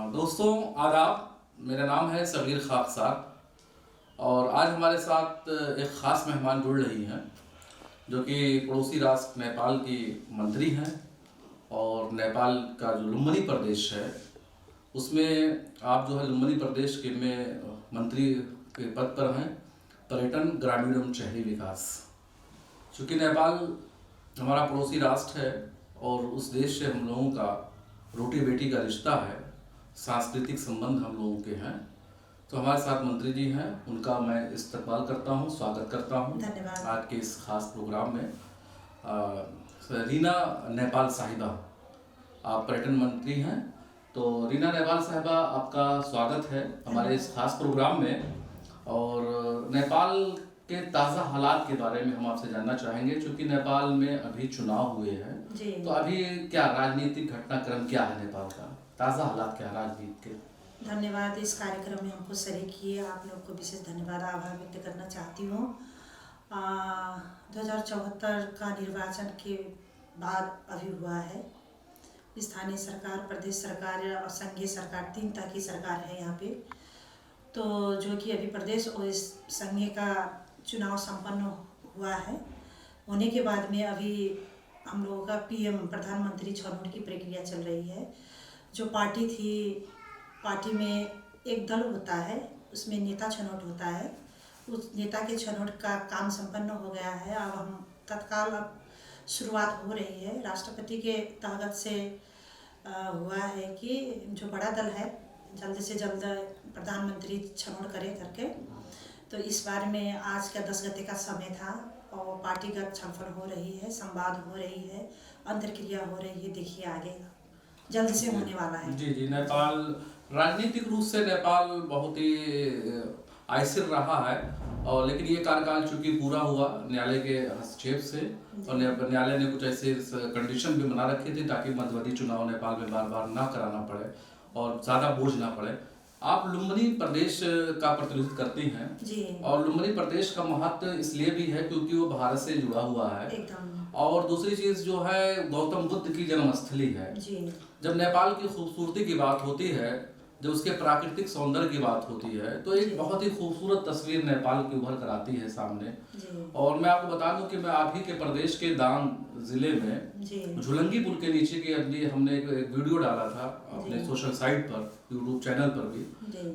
दोस्तों आदाब, मेरा नाम है सगीर खाकसार और आज हमारे साथ एक ख़ास मेहमान जुड़ रही हैं जो कि पड़ोसी राष्ट्र नेपाल की मंत्री हैं और नेपाल का जो लुम्बिनी प्रदेश है उसमें आप जो है लुम्बिनी प्रदेश के में मंत्री के पद पर हैं, पर्यटन ग्रामीण एवं शहरी विकास। चूँकि नेपाल हमारा पड़ोसी राष्ट्र है और उस देश से हम लोगों का रोटी बेटी का रिश्ता है, सांस्कृतिक संबंध हम लोगों के हैं, तो हमारे साथ मंत्री जी हैं, उनका मैं इस्तकबाल करता हूं, स्वागत करता हूं धन्यवाद। आज के इस खास प्रोग्राम में। रीना नेपाल साहिबा, आप पर्यटन मंत्री हैं, तो रीना नेपाल साहिबा आपका स्वागत है हमारे इस खास प्रोग्राम में। और नेपाल के ताज़ा हालात के बारे में हम आपसे जानना चाहेंगे, क्योंकि नेपाल में अभी चुनाव हुए हैं, तो अभी क्या राजनीतिक घटनाक्रम क्या है नेपाल का, ताज़ा हालात क्या है राजनीति के? धन्यवाद, इस कार्यक्रम में हमको शरीक किए, आप लोग को विशेष धन्यवाद आभार व्यक्त करना चाहती हूँ। 2074 का निर्वाचन के बाद अभी हुआ है। स्थानीय सरकार, प्रदेश सरकार और संघीय सरकार, 3 तरह की सरकार है यहाँ पे। तो जो कि अभी प्रदेश और इस संघीय का चुनाव संपन्न हुआ है, होने के बाद में अभी हम लोगों का पीएम प्रधानमंत्री छनौट की प्रक्रिया चल रही है। जो पार्टी थी, पार्टी में एक दल होता है, उसमें नेता छनौट होता है, उस नेता के छनौट का काम संपन्न हो गया है। अब हम तत्काल अब शुरुआत हो रही है, राष्ट्रपति के तहत से हुआ है कि जो बड़ा दल है जल्द से जल्द प्रधानमंत्री छनौट करे करके। तो इस बारे में आज का 10 गते का समय था और पार्टीगत छलफल हो रही है, संवाद हो रही है, अंतर्क्रिया हो रही है। देखिए आगे जल्द से होने वाला है। जी, नेपाल राजनीतिक रूप से नेपाल बहुत ही आयसिर रहा है, और लेकिन ये कार्यकाल चूंकि पूरा हुआ न्यायालय के हस्तक्षेप से, और न्यायालय ने कुछ ऐसे कंडीशन भी बना रखे थे ताकि मध्यवर्ती चुनाव नेपाल में बार बार ना कराना पड़े और ज़्यादा बोझ ना पड़े। आप लुम्बिनी प्रदेश का प्रतिनिधित्व करती हैं जी। और लुम्बिनी प्रदेश का महत्व इसलिए भी है क्योंकि वो भारत से जुड़ा हुआ है एकदम। और दूसरी चीज़ जो है गौतम बुद्ध की जन्मस्थली है। जी। जब नेपाल की खूबसूरती की बात होती है, जब उसके प्राकृतिक सौंदर्य की बात होती है, तो एक बहुत ही खूबसूरत तस्वीर नेपाल की उभर कर आती है सामने। और मैं आपको बता दूं कि मैं आप ही के प्रदेश के दांग जिले में झुलंगी पुल के नीचे के अभी हमने एक वीडियो डाला था अपने सोशल साइट पर, यूट्यूब चैनल पर भी,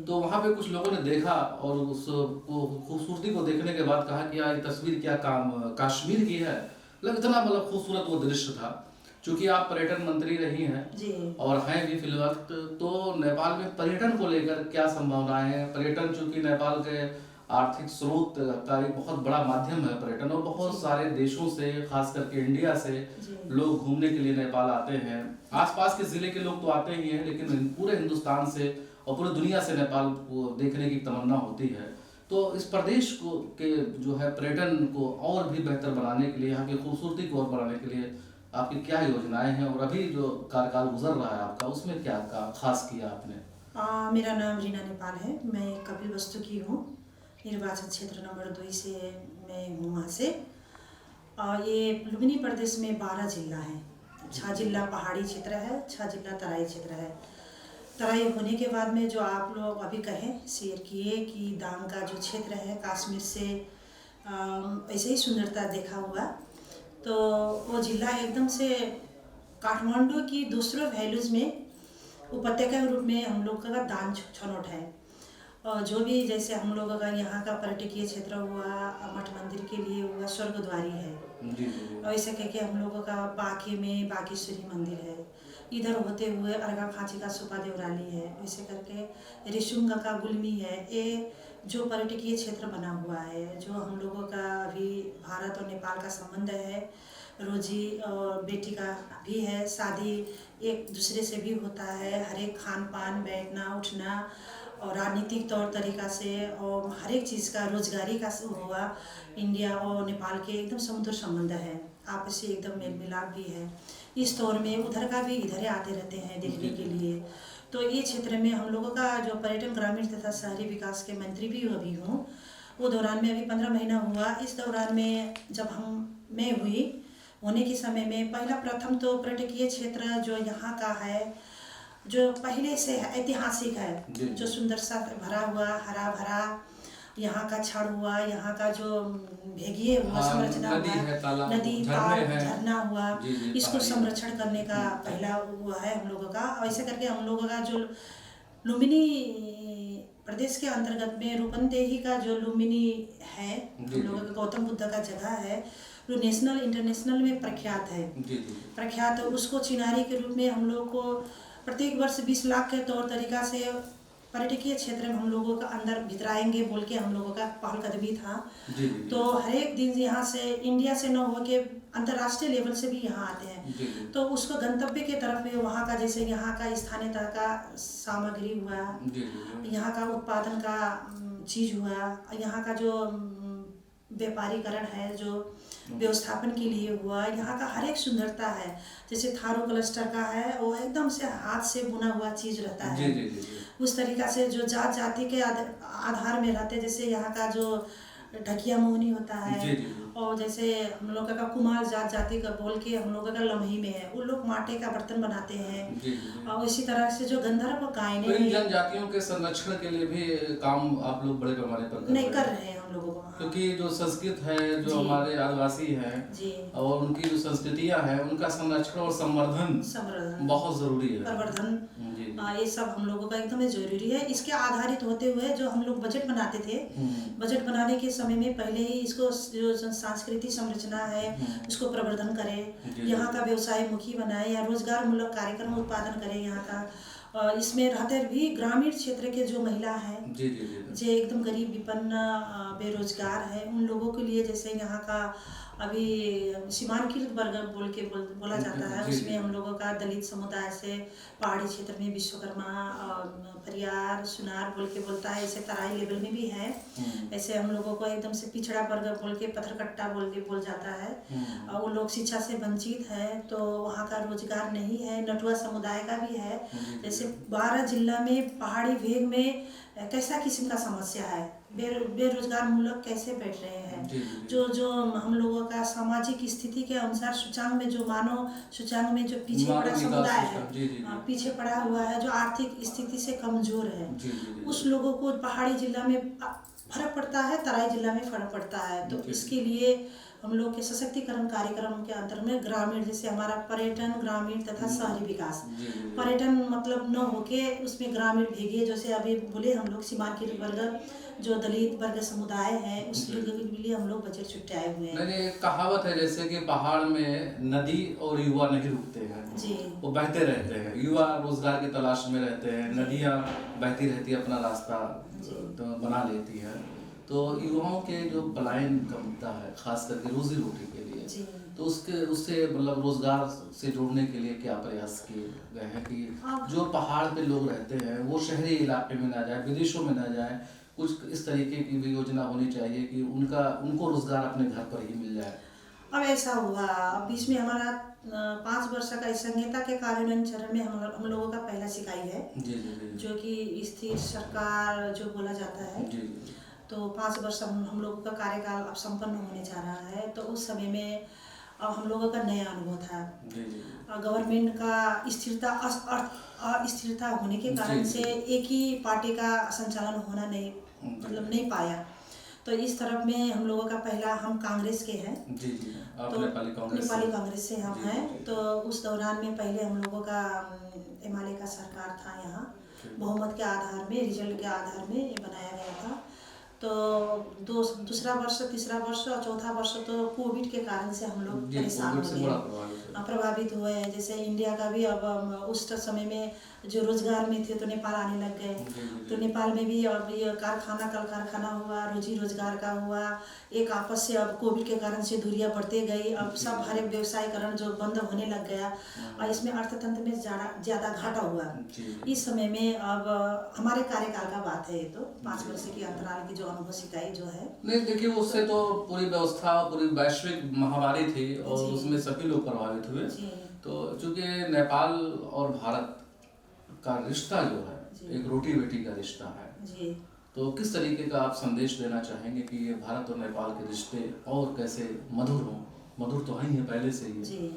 तो वहाँ पे कुछ लोगों ने देखा और उस खूबसूरती को देखने के बाद कहा कि यार ये तस्वीर क्या काम कश्मीर की है। इतना मतलब खूबसूरत वो दृश्य था। चूंकि आप पर्यटन मंत्री रही हैं और हैं भी फिलहाल, तो नेपाल में पर्यटन को लेकर क्या संभावनाएं हैं? पर्यटन चूंकि नेपाल के आर्थिक स्रोत का एक बहुत बड़ा माध्यम है पर्यटन, और बहुत सारे देशों से, खास करके इंडिया से लोग घूमने के लिए नेपाल आते हैं। आसपास के जिले के लोग तो आते ही हैं, लेकिन पूरे हिंदुस्तान से और पूरी दुनिया से नेपाल को देखने की तमन्ना होती है। तो इस प्रदेश को के जो है पर्यटन को और भी बेहतर बनाने के लिए, यहाँ की खूबसूरती को और बढ़ाने के लिए आपकी क्या योजनाएं हैं, और अभी जो कार्यकाल गुजर रहा है आपका, उसमें क्या खास किया आपने? मेरा नाम रीना नेपाल है, मैं कपिलवस्तु की हूँ, निर्वाचन क्षेत्र नंबर 2 से मैं हूँ वहाँ से। ये लुम्बिनी प्रदेश में 12 जिला है, 6 जिला पहाड़ी क्षेत्र है, 6 जिला तराई क्षेत्र है। तराई होने के बाद में जो आप लोग अभी कहें, शेयर किए कि दांग का जो क्षेत्र है कश्मीर से ऐसे ही सुंदरता देखा हुआ, तो वो जिला एकदम से काठमांडू की दूसरों वैल्यूज़ में उपत्यका के रूप में हम लोग का दान छनौट है। और जो भी जैसे हम लोगों का यहाँ का पर्यटकीय क्षेत्र हुआ, मठ मंदिर के लिए हुआ, स्वर्गद्वारी है, और ऐसे करके हम लोगों का बाकी में बागेश्वरी मंदिर है, इधर होते हुए अर्घा खाँची का सुपा देवराली है, ऐसे करके रिशुंगा का गुलमी है। ये जो पर्यटकीय क्षेत्र बना हुआ है, जो हम लोगों का अभी भारत और नेपाल का संबंध है, रोजी और बेटी का भी है, शादी एक दूसरे से भी होता है, हर एक खान पान, बैठना उठना और राजनीतिक तौर तरीका से और हर एक चीज़ का, रोजगारी का हुआ, इंडिया और नेपाल के एकदम समुद्र संबंध है, आपस में एकदम मेल मिलाप भी है। इस दौर में उधर का भी इधर आते रहते हैं देखने के लिए। तो ये क्षेत्र में हम लोगों का जो पर्यटन ग्रामीण तथा शहरी विकास के मंत्री भी अभी हूँ, वो दौरान में अभी 15 महीना हुआ। इस दौरान में जब मैं हुई होने के समय में प्रथम तो पर्यटकीय क्षेत्र जो यहाँ का है जो पहले से ऐतिहासिक है, जी। जो सुंदर सा भरा हुआ हरा भरा यहाँ का क्षण हुआ, यहाँ का जो भेगिए हुआ हाँ, संरचना नदी हुआ, है, तालाब, नदी झरने ताल हैं। झरना हुआ, जी, जी, इसको पहाड़ी। संरक्षण करने का पहला हुआ है हम लोगों का। और ऐसे करके हम लोगों का जो लुम्बिनी प्रदेश के अंतर्गत में रूपंदेही का जो लुम्बिनी है, हम लोगों का गौतम बुद्ध का जगह है, जो नेशनल इंटरनेशनल में प्रख्यात है। जी जी। प्रख्यात है, उसको चिनारी के रूप में हम लोग को प्रत्येक वर्ष 20 लाख के तौर तरीका से पर्यटकीय क्षेत्र में हम लोगों का अंदर भितराएंगे बोल के हम लोगों का पहलकदमी था। जी जी। तो हर एक दिन यहाँ से इंडिया से न हो के अंतर्राष्ट्रीय लेवल से भी यहाँ आते हैं। जी जी। तो उसको गंतव्य के तरफ में वहाँ का जैसे यहाँ का स्थानीयता का सामग्री हुआ, जी जी। यहाँ का उत्पादन का चीज़ हुआ, यहाँ का जो व्यापारीकरण है, जो व्यवस्थापन के लिए हुआ, यहाँ का हर एक सुंदरता है। जैसे थारू क्लस्टर का है, वो एकदम से हाथ से बुना हुआ चीज़ रहता है। जी जी जी जी। उस तरीक़ा से जो जात जाति के आधार में रहते, जैसे यहाँ का जो ढकिया मोहनी होता है। जी जी। और जैसे हम लोग का कुमार जात जाति का बोल के हम लोग का लम्ही में है, उन लोग माटे का बर्तन बनाते हैं। जी जी। और इसी तरह से जो गंधर्व गायने तो इन जनजातियों के संरक्षण के लिए भी काम आप लोग बड़े पैमाने पर नहीं कर रहे हैं हम लोगों को। क्योंकि जो संस्कृत है, जो जी। हमारे आदिवासी हैं जी। और उनकी जो संस्कृतियां हैं, उनका संरक्षण और संवर्धन बहुत जरूरी है। प्रवर्धन, जी। ये सब हम लोगों का एकदम जरूरी है। इसके आधारित होते हुए जो हम लोग बजट बनाते थे, बजट बनाने के समय में पहले ही इसको जो सांस्कृतिक संरचना है उसको प्रवर्धन करें, यहाँ का व्यवसाय मुखी बनाए या रोजगार मूलक कार्यक्रम उत्पादन करें यहाँ का। इसमें रहते भी ग्रामीण क्षेत्र के जो महिला हैं, जी जी जी, जो एकदम गरीब विपन्न बेरोजगार है, उन लोगों के लिए जैसे यहाँ का अभी सीमांकित वर्ग बोला जाता है, उसमें हम लोगों का दलित समुदाय से पहाड़ी क्षेत्र में विश्वकर्मा, परियार, सुनार बोल के बोलता है, ऐसे तराई लेवल में भी है। ऐसे हम लोगों को एकदम से पिछड़ा वर्ग बोल के पत्थरकट्टा बोल जाता है। और वो लोग शिक्षा से वंचित है, तो वहाँ का रोजगार नहीं है। नटुआ समुदाय का भी है। जैसे 12 जिला में पहाड़ी भेग में कैसा किस्म का समस्या है, बेरोजगार मूलक कैसे बैठ रहे हैं। जो हम लोगों का सामाजिक स्थिति के अनुसार सूचांक में जो मानव सूचांक में जो पीछे पड़ा समुदाय है, पीछे पड़ा हुआ है, जो आर्थिक स्थिति से कमजोर है, उस लोगों को पहाड़ी जिला में फर्क पड़ता है, तराई जिला में फर्क पड़ता है। तो इसके लिए हम लोग के सशक्तिकरण कार्यक्रम के अंतर्गत में ग्रामीण, जैसे हमारा पर्यटन, ग्रामीण तथा शहरी विकास, पर्यटन मतलब न होके उसमें ग्रामीण भेगे, जैसे अभी बोले हम लोग सीमांकित वर्ग जो दलित वर्ग समुदाय है, उस लोगों के लिए हम लोग बजट छुट्टाए हुए हैं। नहीं, कहावत है जैसे कि पहाड़ में नदी और युवा नहीं रुकते हैं जी, वो बहते रहते हैं। युवा रोजगार की तलाश में रहते हैं, नदियाँ बहती रहती है, अपना रास्ता तो बना लेती है। तो युवाओं के जो पलायन का मुद्दा है, खास करके रोजी रोटी के लिए, तो उससे मतलब रोजगार से जोड़ने के लिए क्या प्रयास किए गए हैं कि जो पहाड़ पे लोग रहते हैं वो शहरी इलाके में ना जाए, विदेशों में ना जाए। कुछ इस तरीके की भी योजना होनी चाहिए कि उनको रोजगार अपने घर पर ही मिल जाए। अब ऐसा हुआ, बीच में हमारा 5 वर्ष का संहिता के कार्यान्वयन चरण में हम लोगों का पहला सिकाई है। जी जी जी। जो कि स्थिर सरकार जो बोला जाता है। जी। तो 5 वर्ष हम लोगों का कार्यकाल अब संपन्न होने जा रहा है। तो उस समय में अब हम लोगों का नया अनुभव था। गवर्नमेंट का अस्थिरता होने के कारण से एक ही पार्टी का संचालन होना नहीं पाया। तो इस तरफ में हम लोगों का पहला, हम कांग्रेस के हैं। जी जी। तो नेपाली कांग्रेस से हम हैं। तो उस दौरान में पहले हम लोगों का एमएलए का सरकार था यहाँ, बहुमत के आधार में, रिजल्ट के आधार में ये बनाया गया था। तो दूसरा वर्ष, तीसरा वर्ष और चौथा वर्ष तो कोविड के कारण से हम लोग परेशान हो गए, प्रभावित हुए हैं। जैसे इंडिया का भी अब उस समय में जो रोजगार में थे तो नेपाल आने लग गए। तो नेपाल में भी अब ये कारखाना, कल कारखाना हुआ, रोजी रोजगार का हुआ। एक आपस से अब कोविड के कारण से दूरियां बढ़ते गई। अब सब हर एक व्यवसायीकरण जो बंद होने लग गया और इसमें अर्थतंत्र में ज़्यादा घाटा हुआ। इस समय में अब हमारे कार्यकाल का बात है, ये तो 5 वर्ष की अंतराल की जो अनुभव सिकाई जो है। नहीं देखिए, उससे तो पूरी व्यवस्था, पूरी वैश्विक महामारी थी और उसमें सभी लोग प्रभावित हुए। तो चूंकि नेपाल और भारत का रिश्ता जो है एक रोटी बेटी का रिश्ता है, तो किस तरीके का आप संदेश देना चाहेंगे कि ये भारत और नेपाल के रिश्ते और कैसे मधुर हों? मधुर तो है ही है पहले से ही,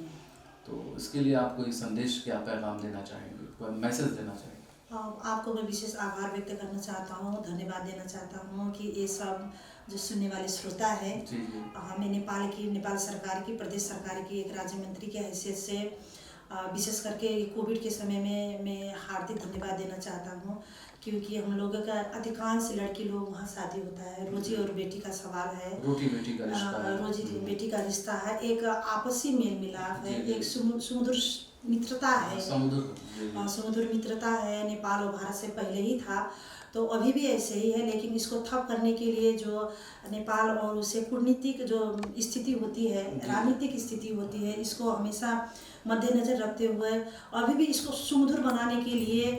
तो इसके लिए आप कोई संदेश, क्या पैगाम देना चाहेंगे? मैसेज देना चाहिए? आपको मैं विशेष आभार व्यक्त करना चाहता हूँ, धन्यवाद देना चाहता हूँ कि ये सब जो सुनने वाले श्रोता है, हमें नेपाल सरकार की, प्रदेश सरकार की एक राज्य मंत्री की हैसियत से विशेष करके कोविड के समय में मैं हार्दिक धन्यवाद देना चाहता हूँ, क्योंकि हम लोगों का अधिकांश लड़की लोग वहाँ शादी होता है, रोजी और बेटी का सवाल है, रोटी बेटी का रिश्ता है, रोजी बेटी का रिश्ता है, एक आपसी मेल मिलाप है, एक सुमधुर मित्रता है, सुमधुर मित्रता है। नेपाल और भारत से पहले ही था, तो अभी भी ऐसे ही है, लेकिन इसको ठप करने के लिए जो नेपाल और उसे कूटनीतिक जो स्थिति होती है, राजनीतिक स्थिति होती है, इसको हमेशा मद्देनजर रखते हुए अभी भी इसको सुमधुर बनाने के लिए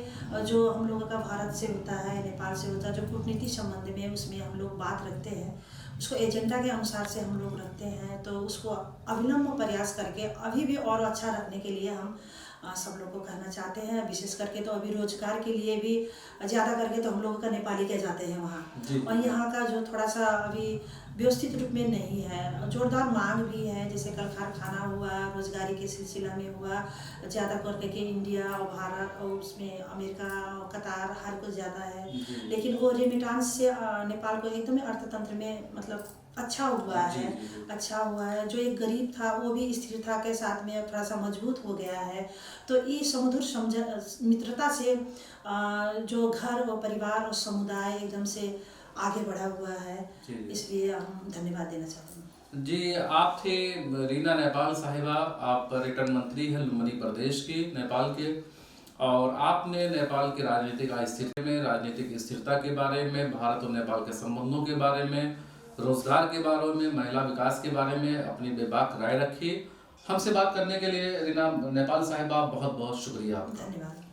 जो हम लोगों का भारत से होता है, नेपाल से होता है, जो कूटनीतिक संबंध में उसमें हम लोग बात रखते हैं, उसको एजेंडा के अनुसार से हम लोग रखते हैं, तो उसको अविलंब प्रयास करके अभी भी और अच्छा रखने के लिए हम सब लोग को कहना चाहते हैं। विशेष करके तो अभी रोजगार के लिए भी ज़्यादा करके तो हम लोगों का नेपाली के जाते हैं वहाँ, और यहाँ का जो थोड़ा सा अभी व्यवस्थित रूप में नहीं है, जोरदार मांग भी है, जैसे कल कारखाना हुआ, रोजगारी के सिलसिला में हुआ, ज़्यादा करके के इंडिया और भारत और उसमें अमेरिका और कतार हर कुछ ज़्यादा है, लेकिन वो रेमिटांस से नेपाल को एकदम अर्थतंत्र में मतलब अच्छा हुआ है, जो एक गरीब था वो भी स्थिरता के साथ में थोड़ा सा मजबूत हो गया है। तो ये सुमधुर मित्रता से जो घर और परिवार और समुदाय एकदम से आगे बढ़ा हुआ है, इसलिए हम धन्यवाद देना चाहते हैं। जी, आप थे रीना नेपाल साहिबा, आप पर्यटन मंत्री हैं लुम्बिनी प्रदेश की, नेपाल के, और आपने नेपाल के राजनीतिक अस्थिरता में, राजनीतिक स्थिरता के बारे में, भारत और नेपाल के संबंधों के बारे में, रोजगार के बारे में, महिला विकास के बारे में अपनी बेबाक राय रखी। हमसे बात करने के लिए रीना नेपाल साहिबा बहुत बहुत शुक्रिया आपका। धन्यवाद।